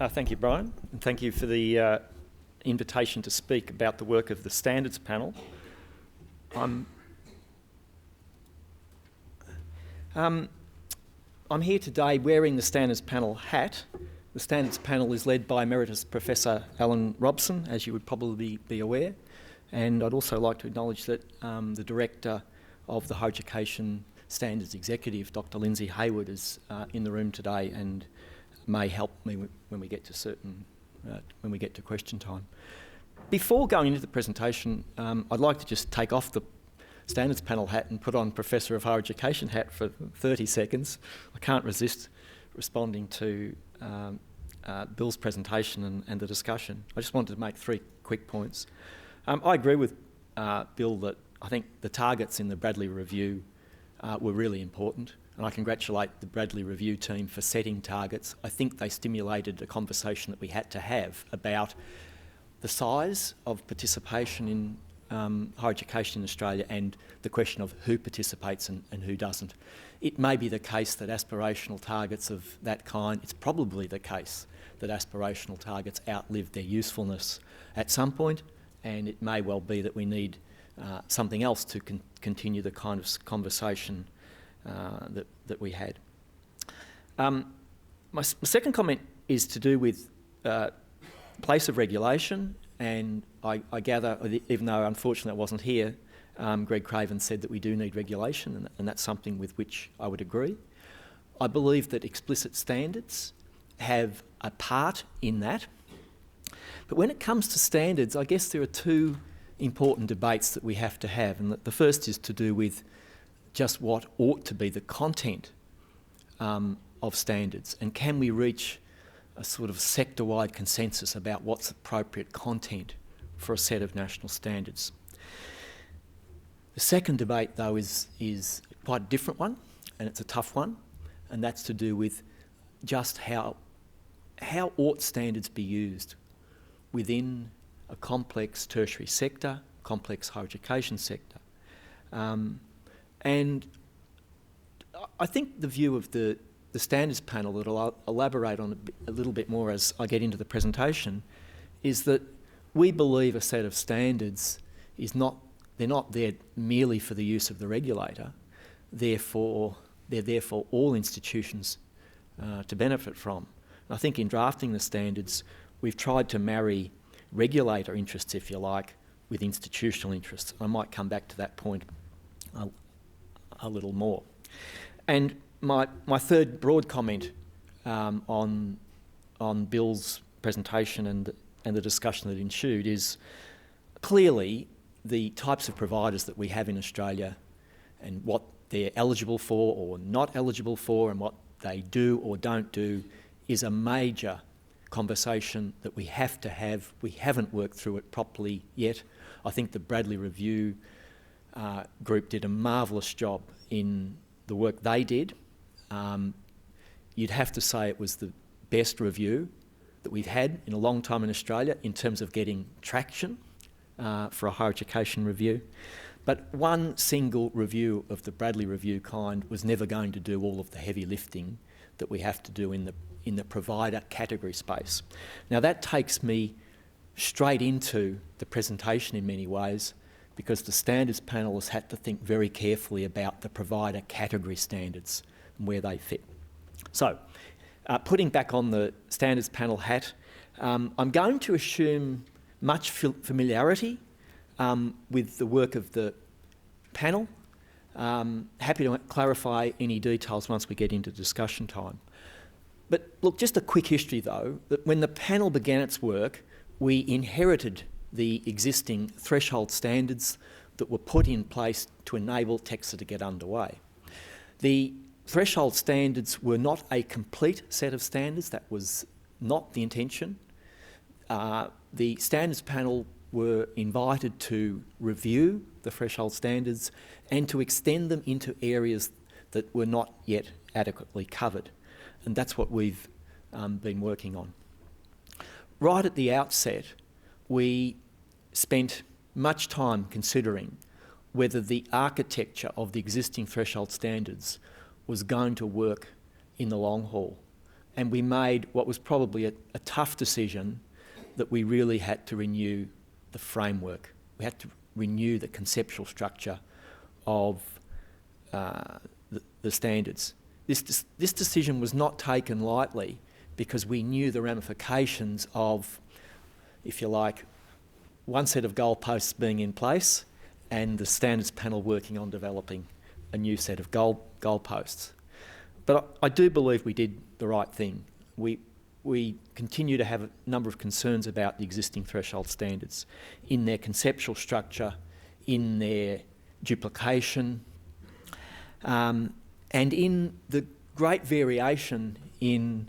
Thank you, Brian, and thank you for the invitation to speak about the work of the Standards Panel. I'm here today wearing the Standards Panel hat. The Standards Panel is led by Emeritus Professor Alan Robson, as you would probably be aware, and I'd also like to acknowledge that the Director of the Higher Education Standards Executive, Dr. Lindsay Hayward, is in the room today and may help me when we get to question time. Before going into the presentation, I'd like to just take off the Standards Panel hat and put on Professor of Higher Education hat for 30 seconds. I can't resist responding to Bill's presentation and the discussion. I just wanted to make 3 quick points. I agree with Bill that I think the targets in the Bradley Review were really important, and I congratulate the Bradley Review team for setting targets. I think they stimulated a conversation that we had to have about the size of participation in higher education in Australia and the question of who participates and who doesn't. It may be the case that aspirational targets of that kind, it's probably the case that aspirational targets outlive their usefulness at some point, and it may well be that we need something else to continue the kind of conversation that we had. My second comment is to do with place of regulation, and I gather, even though unfortunately I wasn't here, Greg Craven said that we do need regulation, and that's something with which I would agree. I believe that explicit standards have a part in that, but when it comes to standards, I guess there are 2 important debates that we have to have, and the first is to do with just what ought to be the content of standards, and can we reach a sort of sector-wide consensus about what's appropriate content for a set of national standards. The second debate, though, is quite a different one, and it's a tough one, and that's to do with just how ought standards be used within a complex tertiary sector, complex higher education sector. And I think the view of the Standards Panel that I'll elaborate on a little bit more as I get into the presentation is that we believe a set of standards they're not there merely for the use of the regulator, they're there for all institutions to benefit from. And I think in drafting the standards, we've tried to marry regulator interests, if you like, with institutional interests. I might come back to that point a little more. And my third broad comment on Bill's presentation and the discussion that ensued is clearly the types of providers that we have in Australia and what they're eligible for or not eligible for and what they do or don't do is a major conversation that we have to have. We haven't worked through it properly yet. I think the Bradley Review group did a marvellous job in the work they did. You'd have to say it was the best review that we've had in a long time in Australia in terms of getting traction for a higher education review. But one single review of the Bradley Review kind was never going to do all of the heavy lifting that we have to do in the provider category space. Now that takes me straight into the presentation in many ways, because the Standards Panel has had to think very carefully about the provider category standards and where they fit. So, putting back on the Standards Panel hat, I'm going to assume much familiarity with the work of the panel. Happy to clarify any details once we get into discussion time. But look, just a quick history though, that when the panel began its work, we inherited the existing threshold standards that were put in place to enable TEQSA to get underway. The threshold standards were not a complete set of standards. That was not the intention. The Standards Panel were invited to review the threshold standards and to extend them into areas that were not yet adequately covered. And that's what we've been working on. Right at the outset, we spent much time considering whether the architecture of the existing threshold standards was going to work in the long haul. and we made what was probably a tough decision, that we really had to renew the framework. We had to renew the conceptual structure of the standards. This decision was not taken lightly, because we knew the ramifications of, if you like, one set of goalposts being in place and the standards panel working on developing a new set of goalposts. But I do believe we did the right thing. We continue to have a number of concerns about the existing threshold standards in their conceptual structure, in their duplication, and in the great variation in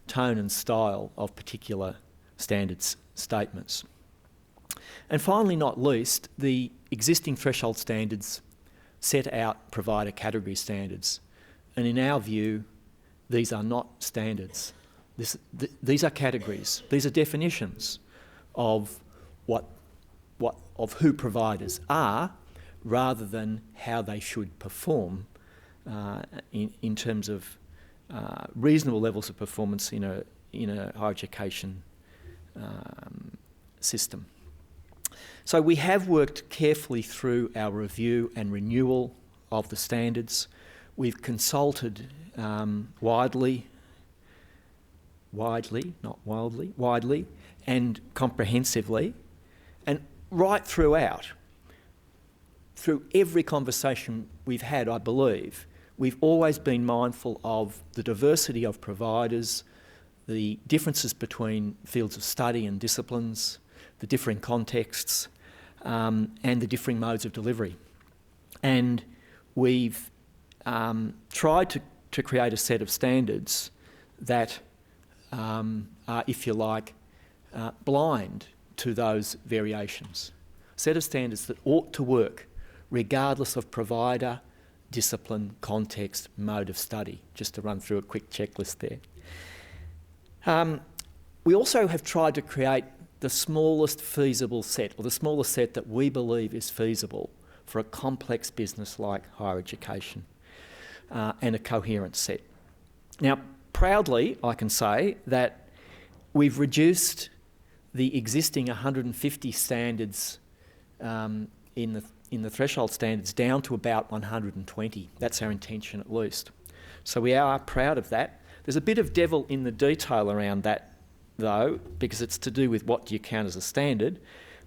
tone and style of particular standards statements. And finally, not least, the existing threshold standards set out provider category standards. And in our view, these are not standards. These are categories. These are definitions of who providers are, rather than how they should perform in terms of reasonable levels of performance in a higher education system. So we have worked carefully through our review and renewal of the standards. We've consulted widely and comprehensively, and right throughout, through every conversation we've had, I believe, we've always been mindful of the diversity of providers, the differences between fields of study and disciplines, the differing contexts, and the differing modes of delivery. And we've tried to create a set of standards that are, if you like, blind to those variations. A set of standards that ought to work regardless of provider, discipline, context, mode of study, just to run through a quick checklist there. We also have tried to create the smallest feasible set, or the smallest set that we believe is feasible for a complex business like higher education, and a coherent set. Now, proudly, I can say that we've reduced the existing 150 standards in the threshold standards down to about 120. That's our intention, at least. So we are proud of that. There's a bit of devil in the detail around that, though, because it's to do with what do you count as a standard.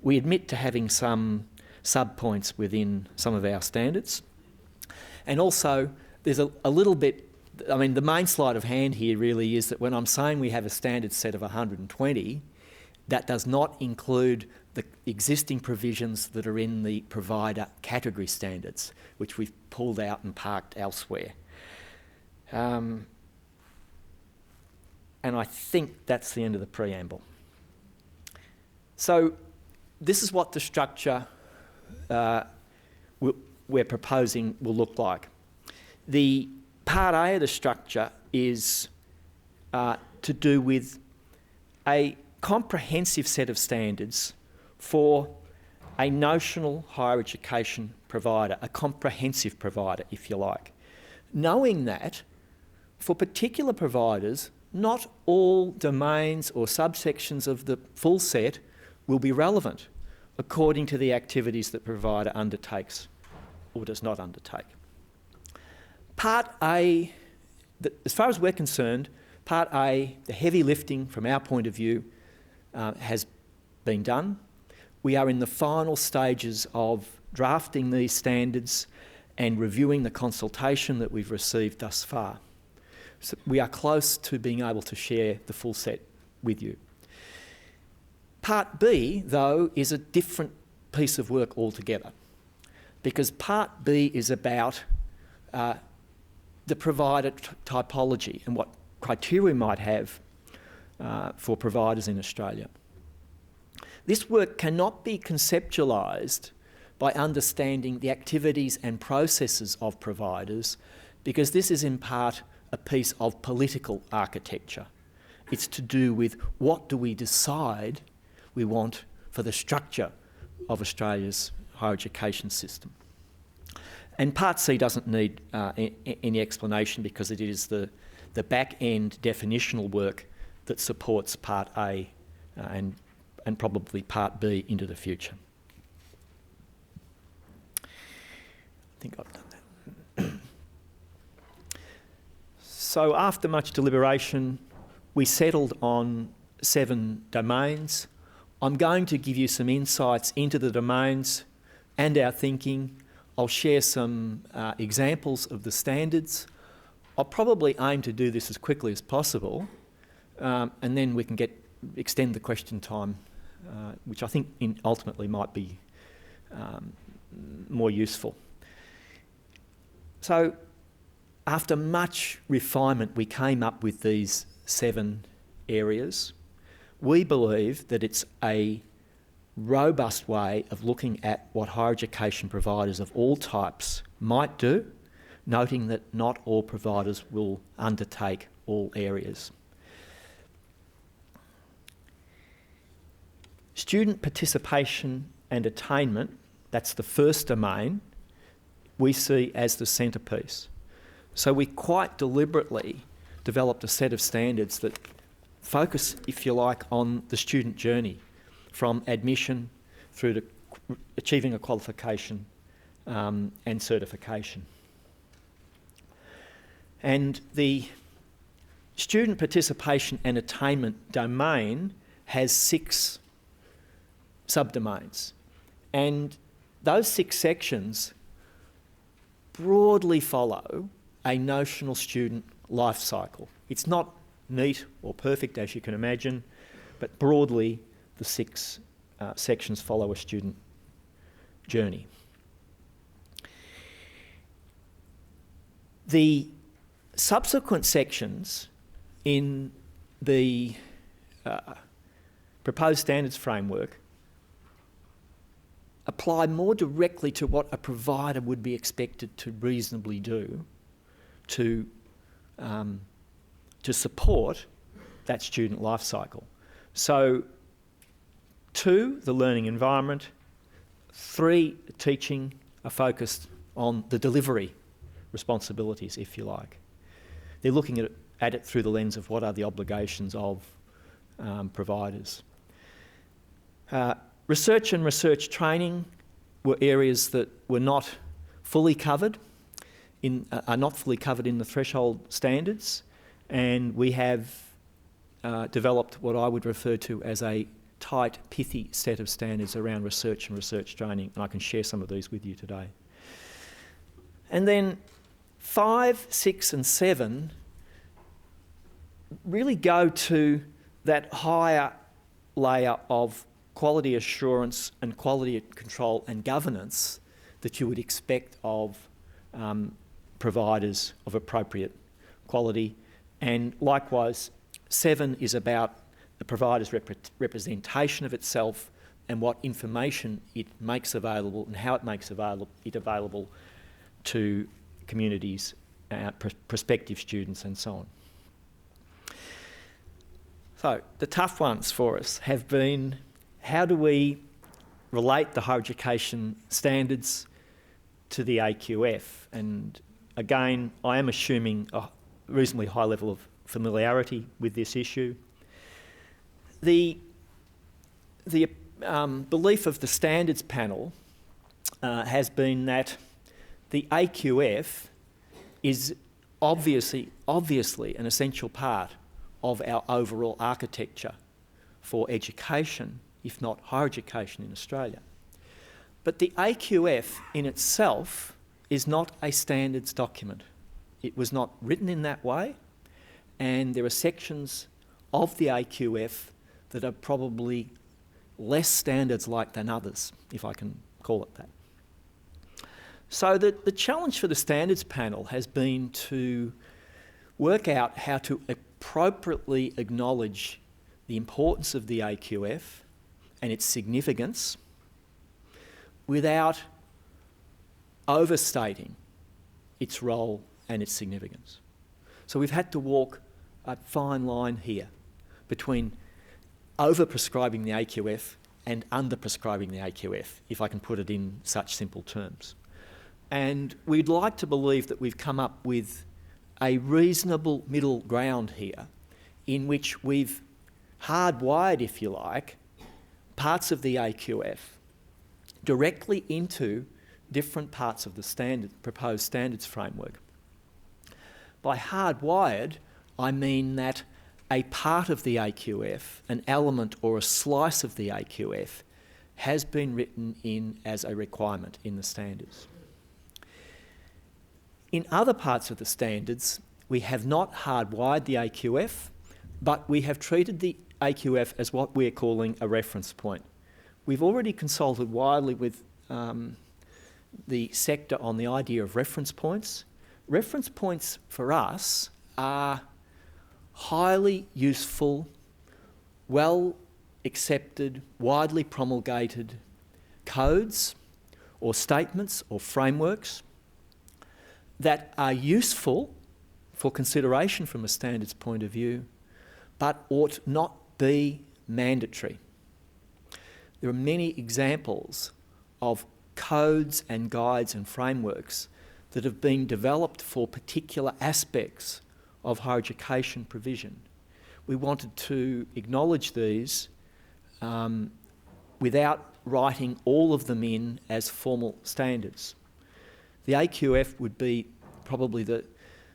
We admit to having some sub-points within some of our standards. And also, there's a little bit, I mean, the main sleight of hand here really is that when I'm saying we have a standard set of 120, that does not include the existing provisions that are in the provider category standards, which we've pulled out and parked elsewhere. And I think that's the end of the preamble. So this is what the structure we're proposing will look like. The part A of the structure is to do with a comprehensive set of standards for a notional higher education provider, a comprehensive provider, if you like. Knowing that for particular providers, not all domains or subsections of the full set will be relevant according to the activities that provider undertakes or does not undertake. Part A, as far as we're concerned, Part A, the heavy lifting from our point of view, has been done. We are in the final stages of drafting these standards and reviewing the consultation that we've received thus far. So we are close to being able to share the full set with you. Part B, though, is a different piece of work altogether, because Part B is about the provider typology and what criteria we might have for providers in Australia. This work cannot be conceptualised by understanding the activities and processes of providers, because this is in part a piece of political architecture. It's to do with what do we decide we want for the structure of Australia's higher education system. And Part C doesn't need any explanation because it is the back-end definitional work that supports Part A and probably Part B into the future. I think I've done that. So after much deliberation, we settled on 7 domains. I'm going to give you some insights into the domains and our thinking. I'll share some examples of the standards. I'll probably aim to do this as quickly as possible, and then we can extend the question time, which I think ultimately might be more useful. So after much refinement, we came up with these 7 areas. We believe that it's a robust way of looking at what higher education providers of all types might do, noting that not all providers will undertake all areas. Student participation and attainment, that's the first domain, we see as the centrepiece. So we quite deliberately developed a set of standards that focus, if you like, on the student journey from admission through to achieving a qualification and certification. And the student participation and attainment domain has 6 subdomains. And those 6 sections broadly follow a notional student life cycle. It's not neat or perfect, as you can imagine, but broadly the 6 sections follow a student journey. The subsequent sections in the proposed standards framework apply more directly to what a provider would be expected to reasonably do to support that student life cycle. So 2, the learning environment. 3, teaching, are focused on the delivery responsibilities, if you like. They're looking at it through the lens of what are the obligations of providers. Research and research training were areas that were not fully covered are not fully covered in the threshold standards, and we have developed what I would refer to as a tight, pithy set of standards around research and research training, and I can share some of these with you today. And then 5, 6 and 7 really go to that higher layer of quality assurance and quality control and governance that you would expect of providers of appropriate quality. And likewise, 7 is about the provider's representation of itself and what information it makes available and how it makes it available to communities, prospective students and so on. So the tough ones for us have been, how do we relate the higher education standards to the AQF? And again, I am assuming a reasonably high level of familiarity with this issue. The belief of the standards panel has been that the AQF is obviously an essential part of our overall architecture for education, if not higher education in Australia. But the AQF in itself is not a standards document. It was not written in that way, and there are sections of the AQF that are probably less standards-like than others, if I can call it that. So the challenge for the standards panel has been to work out how to appropriately acknowledge the importance of the AQF and its significance without overstating its role and its significance. So we've had to walk a fine line here between over-prescribing the AQF and under-prescribing the AQF, if I can put it in such simple terms. And we'd like to believe that we've come up with a reasonable middle ground here in which we've hardwired, if you like, parts of the AQF directly into different parts of the proposed standards framework. By hardwired, I mean that a part of the AQF, an element or a slice of the AQF, has been written in as a requirement in the standards. In other parts of the standards, we have not hardwired the AQF, but we have treated the AQF as what we're calling a reference point. We've already consulted widely with the sector on the idea of reference points. Reference points for us are highly useful, well accepted, widely promulgated codes or statements or frameworks that are useful for consideration from a standards point of view, but ought not be mandatory. There are many examples of codes and guides and frameworks that have been developed for particular aspects of higher education provision. We wanted to acknowledge these without writing all of them in as formal standards. The AQF would be probably the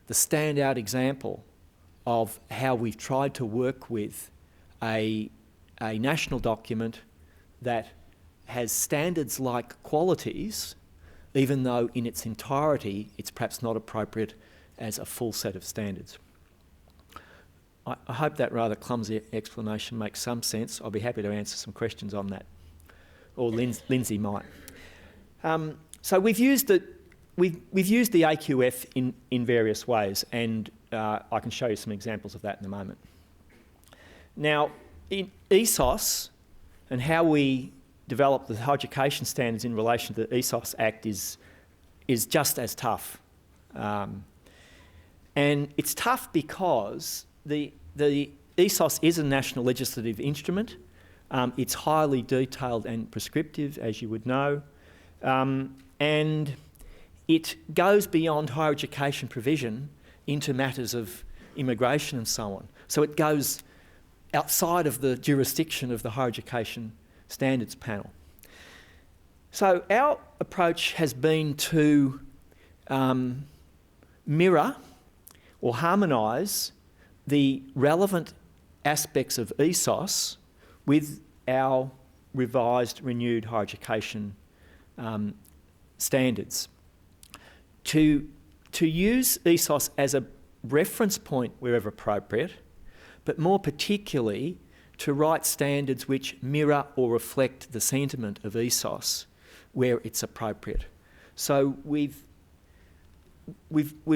standout example of how we've tried to work with a national document that has standards like qualities, even though in its entirety it's perhaps not appropriate as a full set of standards. I hope that rather clumsy explanation makes some sense. I'll be happy to answer some questions on that, or Lindsay might. So we've used the AQF in various ways, and I can show you some examples of that in a moment. Now, in ESOS and how we develop the higher education standards in relation to the ESOS Act is just as tough. And it's tough because the ESOS is a national legislative instrument. It's highly detailed and prescriptive, as you would know. And it goes beyond higher education provision into matters of immigration and so on. So it goes outside of the jurisdiction of the higher education standards panel. So our approach has been to mirror or harmonise the relevant aspects of ESOS with our revised, renewed higher education standards. To use ESOS as a reference point wherever appropriate, but more particularly to write standards which mirror or reflect the sentiment of ESOS where it's appropriate. So we've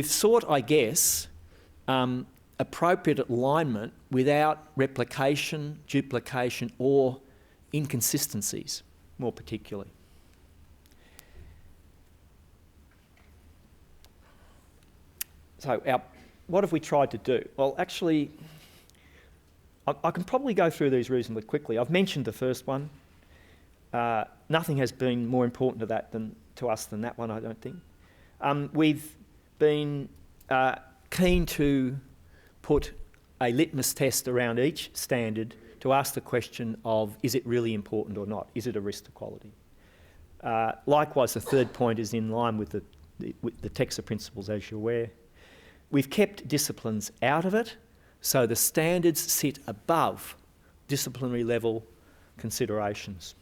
sought, I guess, appropriate alignment without replication, duplication, or inconsistencies, more particularly. So what have we tried to do? Well, actually, I can probably go through these reasonably quickly. I've mentioned the first one. Nothing has been more important to us than that one, I don't think. We've been keen to put a litmus test around each standard to ask the question of, is it really important or not? Is it a risk to quality? Likewise, the third point is in line with the TEXA principles, as you're aware. We've kept disciplines out of it, so the standards sit above disciplinary level considerations.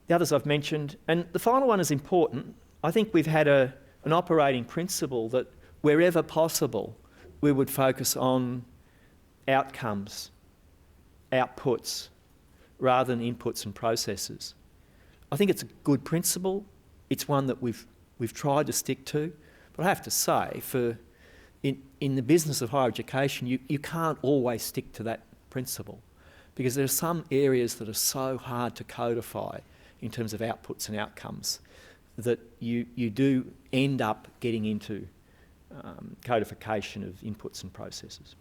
The others I've mentioned, and the final one is important. I think we've had an operating principle that wherever possible, we would focus on outcomes, outputs, rather than inputs and processes. I think it's a good principle. It's one that we've tried to stick to. But I have to say, in the business of higher education, you can't always stick to that principle, because there are some areas that are so hard to codify in terms of outputs and outcomes that you do end up getting into codification of inputs and processes.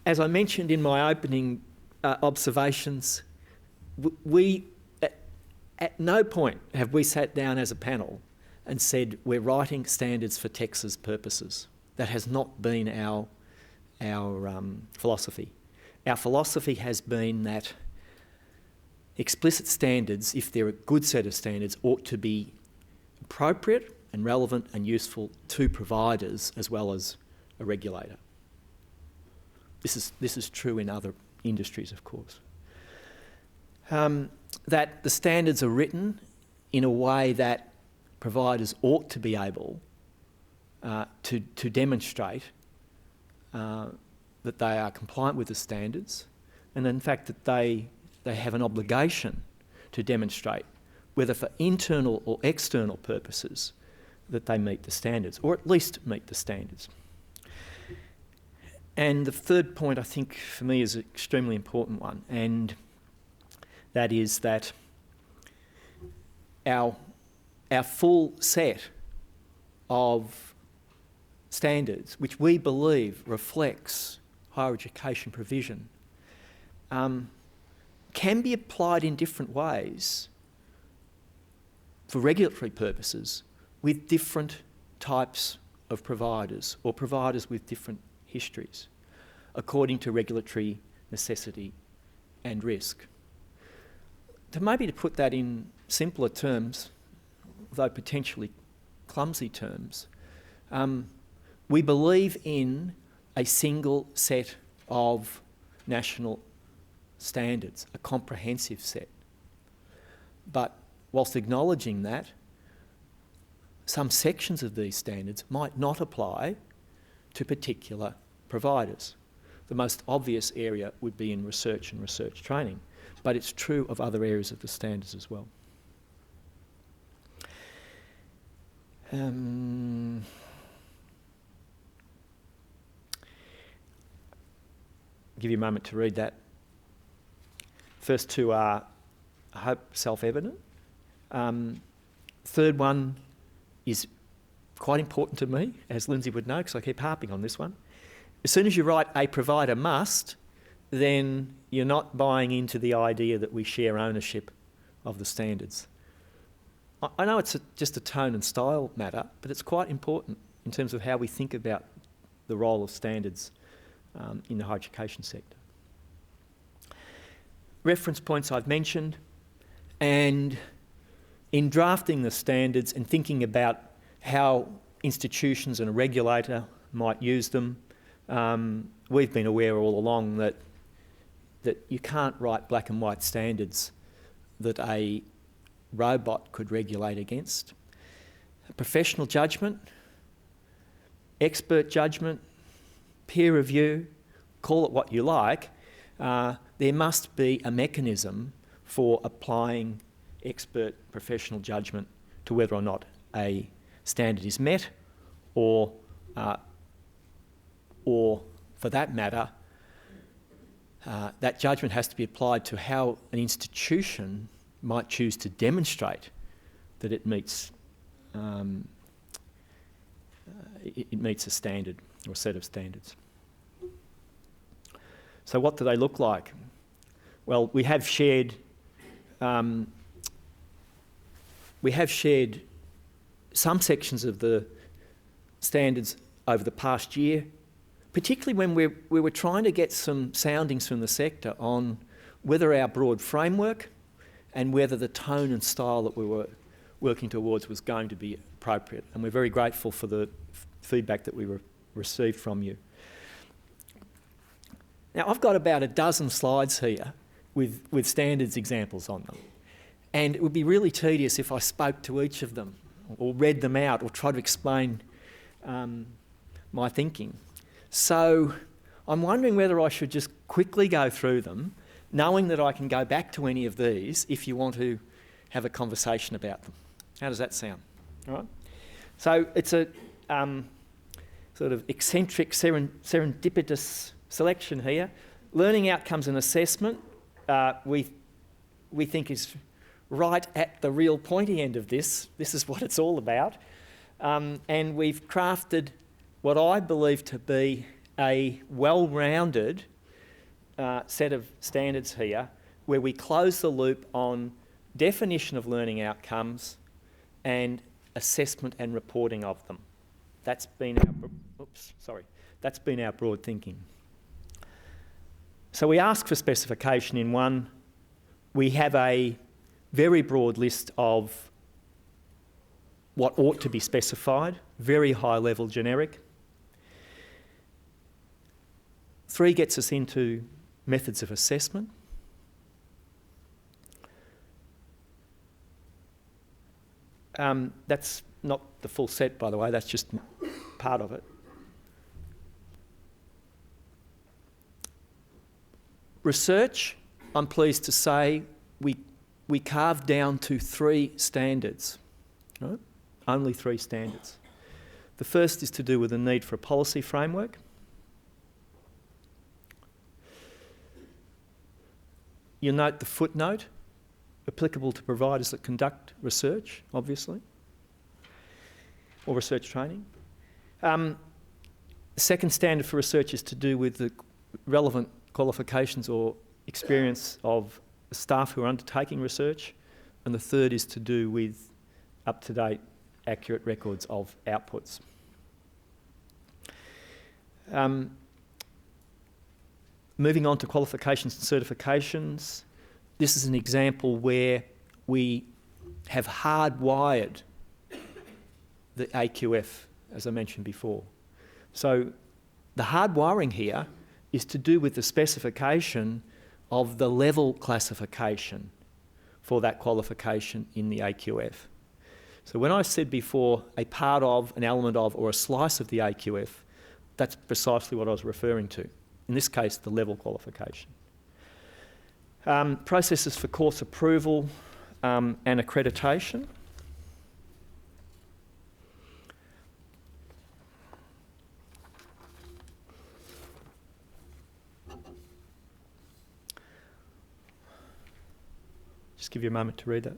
As I mentioned in my opening observations, we at no point have we sat down as a panel and said we're writing standards for Texas purposes. That has not been our philosophy. Our philosophy has been that explicit standards, if they're a good set of standards, ought to be appropriate and relevant and useful to providers as well as a regulator. This is true in other industries, of course. That the standards are written in a way that providers ought to be able to demonstrate that they are compliant with the standards, and in fact that they have an obligation to demonstrate, whether for internal or external purposes, that they meet the standards, or at least meet the standards. And the third point, I think, for me is an extremely important one, and that is that our full set of standards, which we believe reflects higher education provision, can be applied in different ways for regulatory purposes with different types of providers or providers with different histories, according to regulatory necessity and risk. To put that in simpler terms, though potentially clumsy terms, we believe in a single set of national standards, a comprehensive set. But whilst acknowledging that, some sections of these standards might not apply to particular providers. The most obvious area would be in research and research training, but it's true of other areas of the standards as well. Give you a moment to read that. First two are, I hope, self-evident. Third one is quite important to me, as Lindsay would know, because I keep harping on this one. As soon as you write a provider must, then you're not buying into the idea that we share ownership of the standards. I know it's just a tone and style matter, but it's quite important in terms of how we think about the role of standards in the higher education sector. Reference points I've mentioned, and in drafting the standards and thinking about how institutions and a regulator might use them, we've been aware all along that you can't write black and white standards that a robot could regulate against. Professional judgment, expert judgment, peer review, call it what you like, there must be a mechanism for applying expert professional judgment to whether or not a standard is met, or for that matter, that judgment has to be applied to how an institution might choose to demonstrate that it meets a standard or a set of standards. So what do they look like? Well, we have shared some sections of the standards over the past year, particularly when we were trying to get some soundings from the sector on whether our broad framework and whether the tone and style that we were working towards was going to be appropriate. And we're very grateful for the feedback that we received from you. Now, I've got about a dozen slides here with standards examples on them. And it would be really tedious if I spoke to each of them or read them out or tried to explain my thinking. So I'm wondering whether I should just quickly go through them, knowing that I can go back to any of these if you want to have a conversation about them. How does that sound? All right. So it's a sort of eccentric, serendipitous selection here. Learning outcomes and assessment, we think is right at the real pointy end of this. This is what it's all about. And we've crafted what I believe to be a well-rounded set of standards here where we close the loop on definition of learning outcomes and assessment and reporting of them. That's been our broad thinking. So we ask for specification in one. We have a very broad list of what ought to be specified, very high level generic. 3 gets us into methods of assessment. That's not the full set, by the way, that's just part of it. Research, I'm pleased to say, we carved down to 3 standards, right? Only 3 standards. The first is to do with the need for a policy framework. You'll note the footnote, applicable to providers that conduct research, obviously, or research training. The second standard for research is to do with the relevant qualifications or experience of staff who are undertaking research, and the third is to do with up-to-date, accurate records of outputs. Moving on to qualifications and certifications, this is an example where we have hardwired the AQF, as I mentioned before. So the hardwiring here is to do with the specification of the level classification for that qualification in the AQF. So when I said before a part of, an element of, or a slice of the AQF, that's precisely what I was referring to. In this case, the level qualification. Processes for course approval and accreditation. Just give you a moment to read that.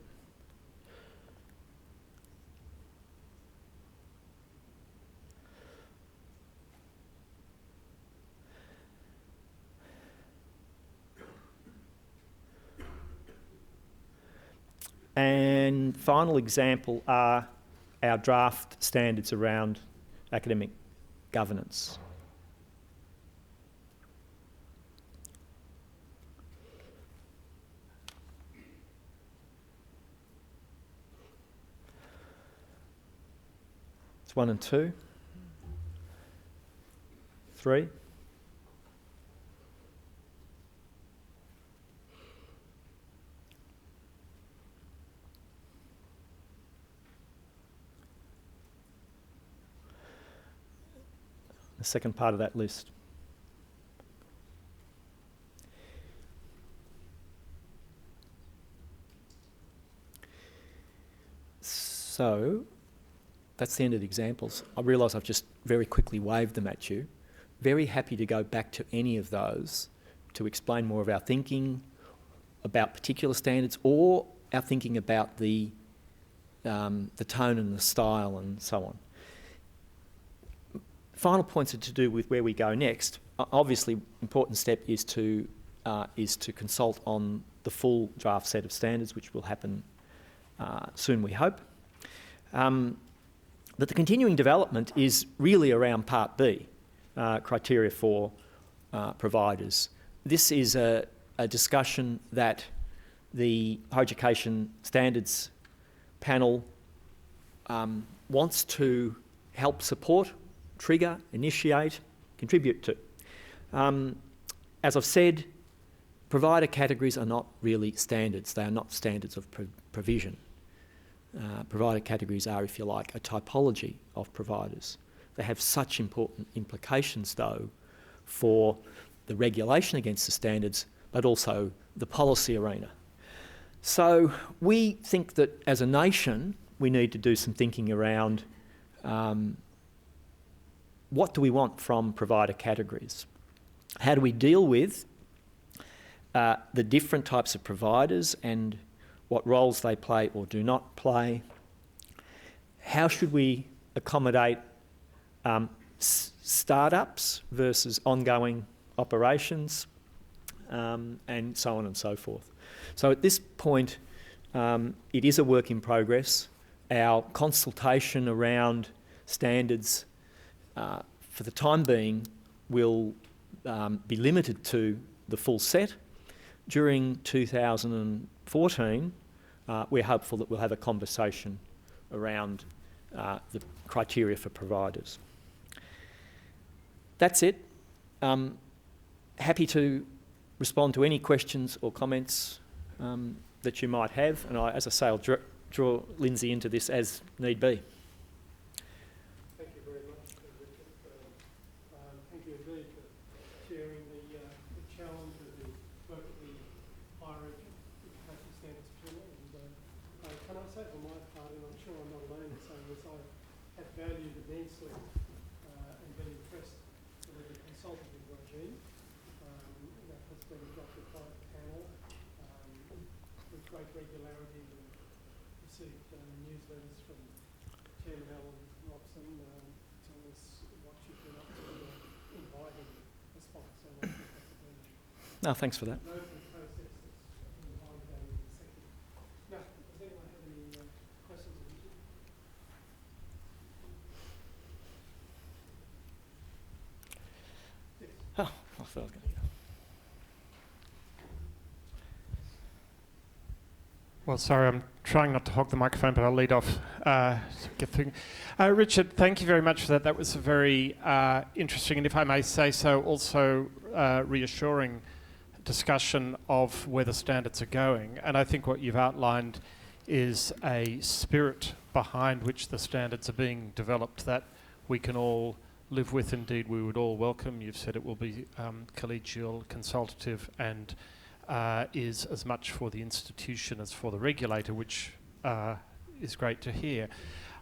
And final example are our draft standards around academic governance. It's 1 and 2, 3. The second part of that list. So that's the end of the examples. I realise I've just very quickly waved them at you. Very happy to go back to any of those to explain more of our thinking about particular standards or our thinking about the tone and the style and so on. Final points are to do with where we go next. Obviously, important step is to consult on the full draft set of standards, which will happen soon, we hope. But the continuing development is really around Part B, criteria for providers. This is a discussion that the Higher Education Standards Panel wants to help support, trigger, initiate, contribute to. As I've said, provider categories are not really standards. They are not standards of provision. Provider categories are, if you like, a typology of providers. They have such important implications, though, for the regulation against the standards, but also the policy arena. So we think that as a nation, we need to do some thinking around what do we want from provider categories? How do we deal with the different types of providers and what roles they play or do not play? How should we accommodate startups versus ongoing operations, and so on and so forth? So at this point, it is a work in progress. Our consultation around standards for the time being will be limited to the full set. During 2014, we're hopeful that we'll have a conversation around the criteria for providers. That's it. Happy to respond to any questions or comments that you might have, and as I say, I'll draw Lindsay into this as need be. Thank you very much, Richard. Thank you indeed for sharing the challenge of the work at the higher education standards panel. And can I say for my part, and I'm sure I'm not alone in saying this, I have valued immensely and been impressed with the consultative regime that has been adopted by the panel with great regularity. Received newsletters from Chairman Alan Robson telling us what you've been up to, inviting response. So I think that's a very No, thanks for that. open process that's been highly valued in the sector. Now, does anyone have any questions of Richard? Yes. Oh, I thought I was going to go. Well, sorry, I'm trying not to hog the microphone, but I'll lead off. Get through. Richard, thank you very much for that. That was a very interesting, and if I may say so, also reassuring discussion of where the standards are going. And I think what you've outlined is a spirit behind which the standards are being developed that we can all live with. Indeed, we would all welcome. You've said it will be collegial, consultative, and is as much for the institution as for the regulator, which is great to hear.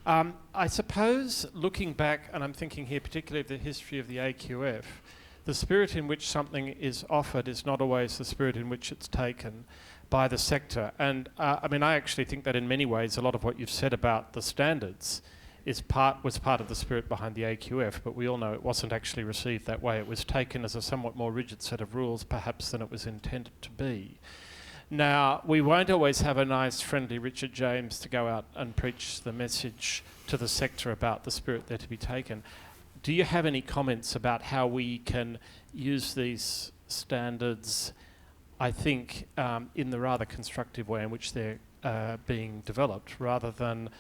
I suppose looking back, and I'm thinking here particularly of the history of the AQF, the spirit in which something is offered is not always the spirit in which it's taken by the sector. And I mean, I actually think that in many ways a lot of what you've said about the standards was part of the spirit behind the AQF, but we all know it wasn't actually received that way. It was taken as a somewhat more rigid set of rules, perhaps, than it was intended to be. Now, we won't always have a nice, friendly Richard James to go out and preach the message to the sector about the spirit there to be taken. Do you have any comments about how we can use these standards, I think, in the rather constructive way in which they're being developed, rather than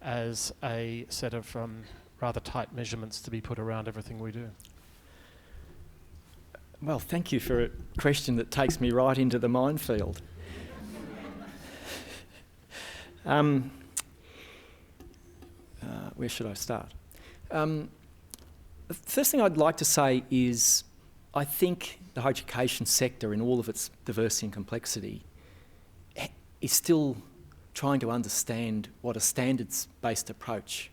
as a set of rather tight measurements to be put around everything we do? Well, thank you for a question that takes me right into the minefield. Where should I start? The first thing I'd like to say is I think the higher education sector, in all of its diversity and complexity, is still trying to understand what a standards-based approach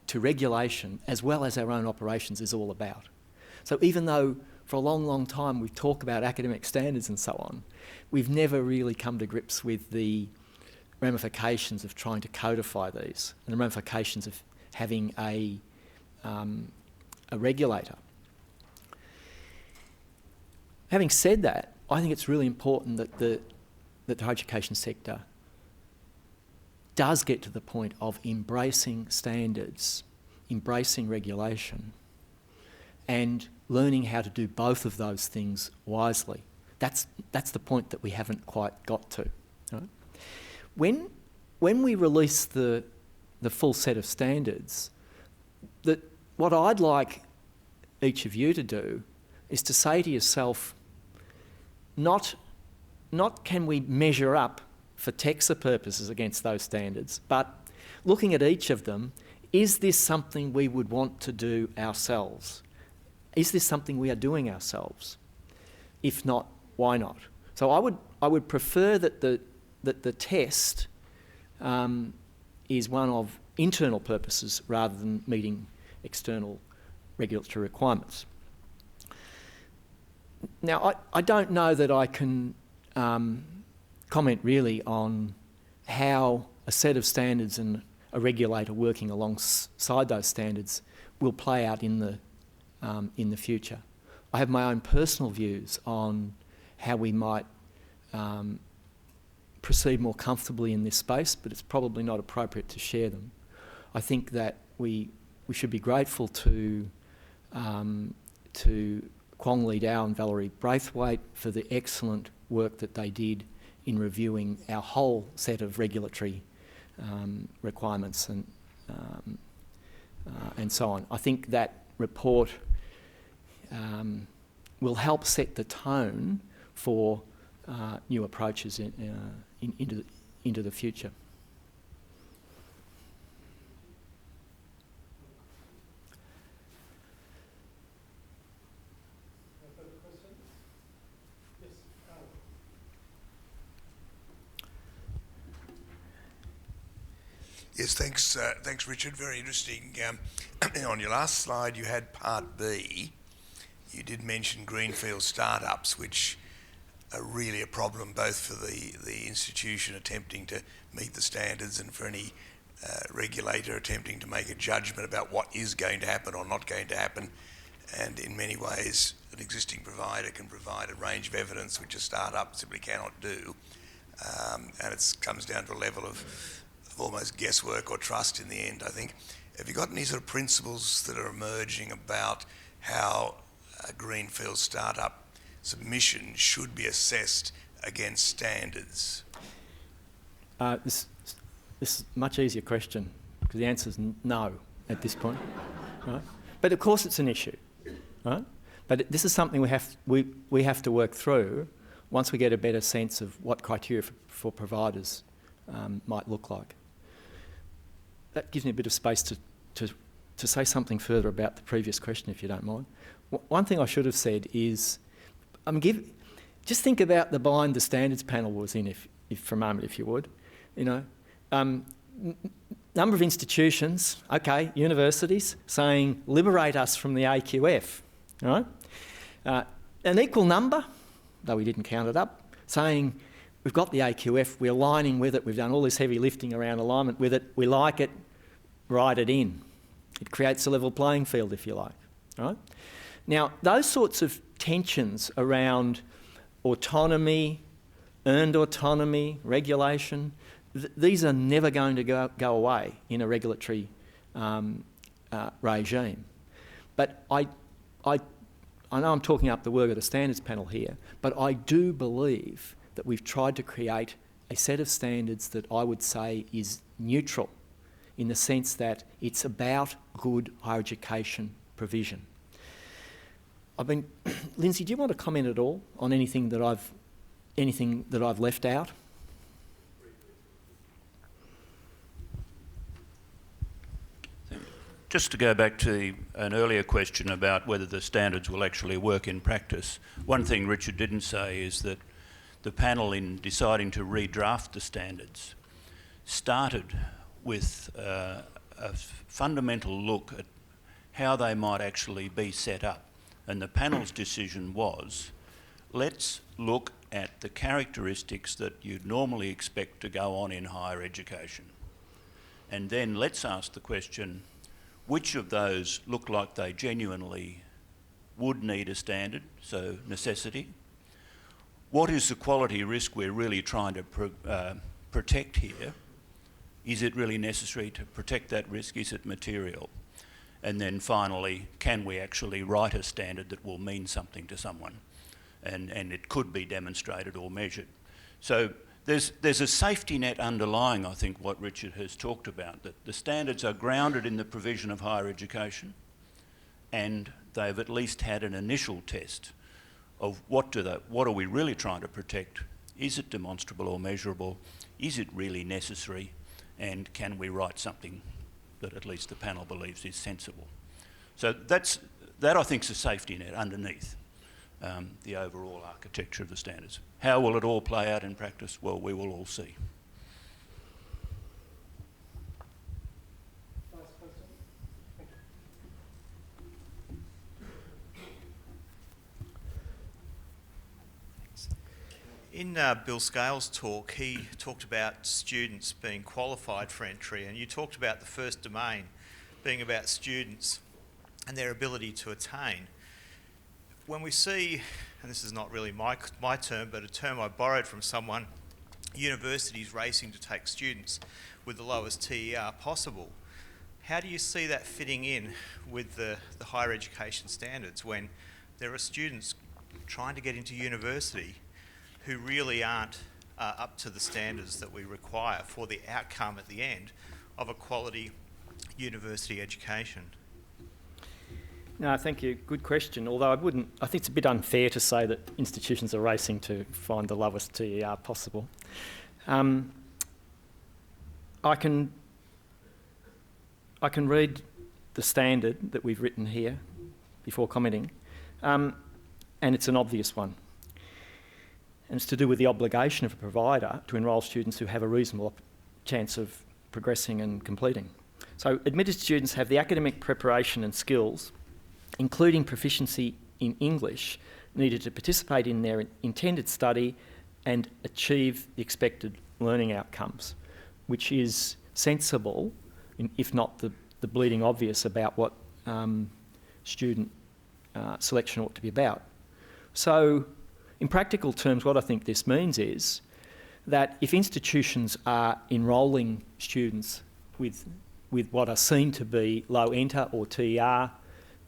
to regulation, as well as our own operations, is all about. So even though for a long, long time we've talked about academic standards and so on, we've never really come to grips with the ramifications of trying to codify these and the ramifications of having a regulator. Having said that, I think it's really important that the higher education sector does get to the point of embracing standards, embracing regulation, and learning how to do both of those things wisely. That's the point that we haven't quite got to. Right? When we release the full set of standards, what I'd like each of you to do is to say to yourself, not can we measure up for TEXA purposes against those standards, but looking at each of them, is this something we would want to do ourselves? Is this something we are doing ourselves? If not, why not? So I would prefer that the test is one of internal purposes rather than meeting external regulatory requirements. Now, I don't know that I can comment really on how a set of standards and a regulator working alongside those standards will play out in the future. I have my own personal views on how we might proceed more comfortably in this space, but it's probably not appropriate to share them. I think that we should be grateful to Kwong Lee Dow and Valerie Braithwaite for the excellent work that they did in reviewing our whole set of regulatory requirements and so on. I think that report will help set the tone for new approaches into the future. No further questions? Yes, Alan. Yes, thanks, Richard. Very interesting. On your last slide, you had Part B. You did mention greenfield startups, which are really a problem both for the institution attempting to meet the standards and for any regulator attempting to make a judgment about what is going to happen or not going to happen. And in many ways, an existing provider can provide a range of evidence which a startup simply cannot do. And it comes down to a level of almost guesswork or trust in the end, I think. Have you got any sort of principles that are emerging about how a greenfield startup submission should be assessed against standards? This is a much easier question because the answer is no at this point, right? But of course it's an issue, right? But this is something we have to work through once we get a better sense of what criteria for providers might look like. That gives me a bit of space to say something further about the previous question, if you don't mind. One thing I should have said is, just think about the bind the standards panel was in, if for a moment, if you would. Number of institutions, okay, universities, saying liberate us from the AQF, right? An equal number, though we didn't count it up, saying we've got the AQF, we're aligning with it, we've done all this heavy lifting around alignment with it, we like it, write it in. It creates a level playing field, if you like, right? Now, those sorts of tensions around autonomy, earned autonomy, regulation, these are never going to go away in a regulatory regime. But I know I'm talking up the work of the standards panel here, but I do believe that we've tried to create a set of standards that I would say is neutral in the sense that it's about good higher education provision. Lindsay, do you want to comment at all on anything that I've left out? Just to go back to an earlier question about whether the standards will actually work in practice, one thing Richard didn't say is that the panel, in deciding to redraft the standards, started with a fundamental look at how they might actually be set up. And the panel's decision was, let's look at the characteristics that you'd normally expect to go on in higher education. And then let's ask the question, which of those look like they genuinely would need a standard, so necessity? What is the quality risk we're really trying to protect here? Is it really necessary to protect that risk? Is it material? And then finally, can we actually write a standard that will mean something to someone? And it could be demonstrated or measured. So there's a safety net underlying, I think, what Richard has talked about, that the standards are grounded in the provision of higher education, and they've at least had an initial test of what are we really trying to protect? Is it demonstrable or measurable? Is it really necessary? And can we write something that at least the panel believes is sensible? So that I think is a safety net underneath the overall architecture of the standards. How will it all play out in practice? Well, we will all see. Last question. Thank you. In Bill Scales' talk, he talked about students being qualified for entry, and you talked about the first domain being about students and their ability to attain. when we see, and this is not really my term, but a term I borrowed from someone, universities racing to take students with the lowest TER possible, how do you see that fitting in with the higher education standards when there are students trying to get into university who really aren't up to the standards that we require for the outcome at the end of a quality university education? No, thank you. Good question. Although I think it's a bit unfair to say that institutions are racing to find the lowest TER possible. I can read the standard that we've written here before commenting, and it's an obvious one. And it's to do with the obligation of a provider to enrol students who have a reasonable chance of progressing and completing. So admitted students have the academic preparation and skills, including proficiency in English, needed to participate in their intended study and achieve the expected learning outcomes, which is sensible, if not the bleeding obvious, about what student selection ought to be about. So, in practical terms, what I think this means is that if institutions are enrolling students with what are seen to be low enter or TER,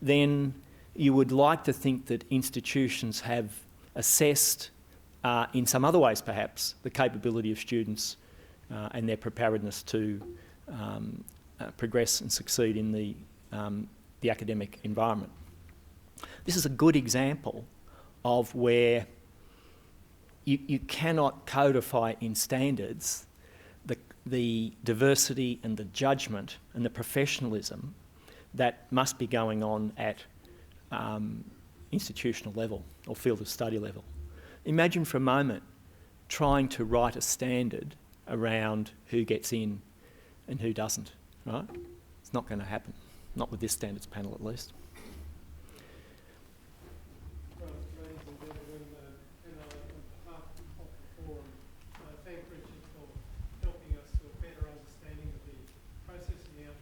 then you would like to think that institutions have assessed, in some other ways perhaps, the capability of students and their preparedness to progress and succeed in the academic environment. This is a good example of where you cannot codify in standards the diversity and the judgment and the professionalism that must be going on at institutional level or field of study level. Imagine for a moment trying to write a standard around who gets in and who doesn't, right? It's not going to happen, not with this standards panel at least.